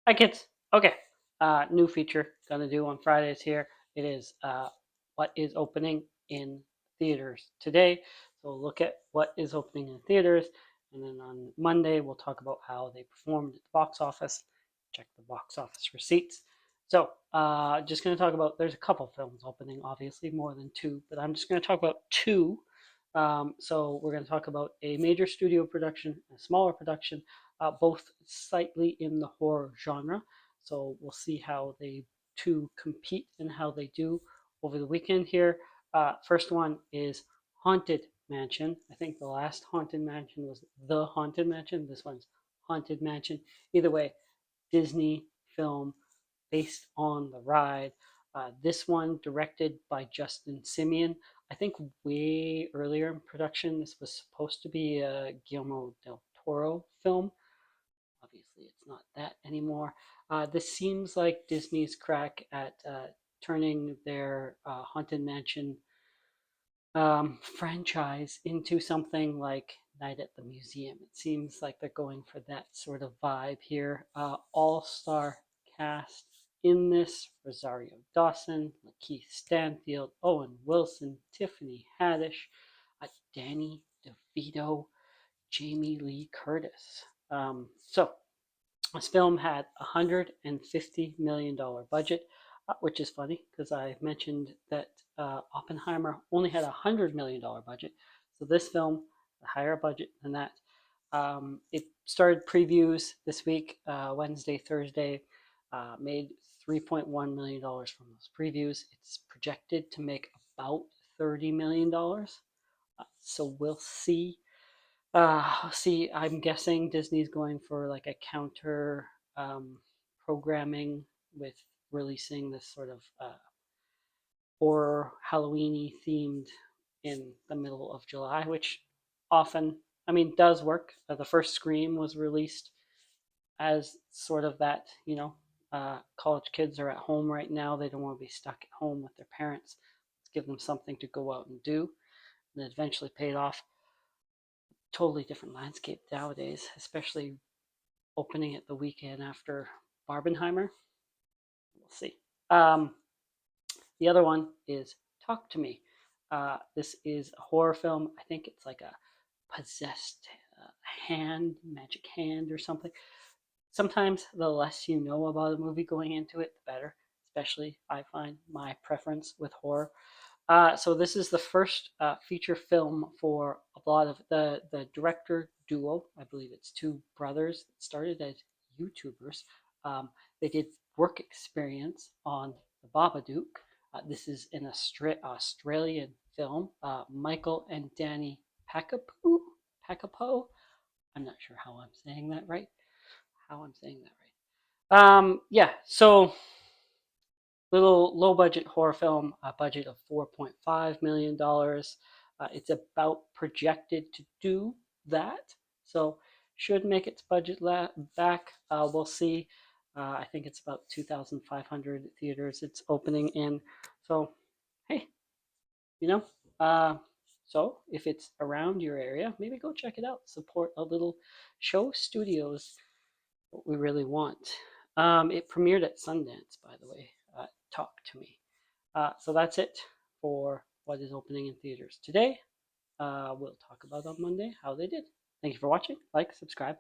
Hi kids. Okay. New feature gonna do on Fridays here. It is what is opening in theaters today. So we'll look at what is opening in theaters, and then on Monday we'll talk about how they performed at the box office. Check the box office receipts. So just gonna talk about. There's a couple films opening, obviously more than two, but I'm just gonna talk about two. So we're gonna talk about a major studio production, a smaller production, both slightly in the horror genre. So we'll see how they two compete and how they do over the weekend here. First one is Haunted Mansion. I think the last Haunted Mansion was The Haunted Mansion. This one's Haunted Mansion. Either way, Disney film based on the ride. This one directed by Justin Simien. I think way earlier in production, this was supposed to be a Guillermo del Toro film. Obviously, it's not that anymore. This seems like Disney's crack at turning their Haunted Mansion franchise into something like Night at the Museum. It seems like they're going for that sort of vibe here. All-star cast in this: Rosario Dawson, Lakeith Stanfield, Owen Wilson, Tiffany Haddish, Danny DeVito, Jamie Lee Curtis. So this film had $150 million budget, which is funny because I mentioned that Oppenheimer only had $100 million budget. So this film, a higher budget than that. It started previews this week, Wednesday, Thursday, made $3.1 million from those previews. It's projected to make about $30 million. So we'll see. See, I'm guessing Disney's going for like a counter programming with releasing this sort of horror Halloweeny themed in the middle of July, which often, I mean, does work. The first Scream was released as sort of that, college kids are at home right now. They don't want to be stuck at home with their parents. Let's give them something to go out and do. And it eventually paid off. Totally different landscape nowadays, especially opening it the weekend after Barbenheimer. We'll see. The other one is Talk to Me. This is a horror film. I think it's like a possessed hand, magic hand or something. Sometimes the less you know about a movie going into it, the better. Especially, I find my preference with horror. So this is the first feature film for a lot of the director duo. I believe it's two brothers that started as YouTubers. They did work experience on the Babadook. This is an Australian film. Michael and Danny Pakapo. I'm not sure how I'm saying that right. Yeah. So little low budget horror film, a budget of $4.5 million. It's about projected to do that, so should make its budget back. We'll see. I think it's about 2,500 theaters it's opening in. So, hey, you know, uh, so if it's around your area, maybe go check it out. Support a little show studios. What we really want. It premiered at Sundance, by the way. Talk to Me. So that's it for what is opening in theaters today. We'll talk about on Monday how they did. Thank you for watching. Like, subscribe.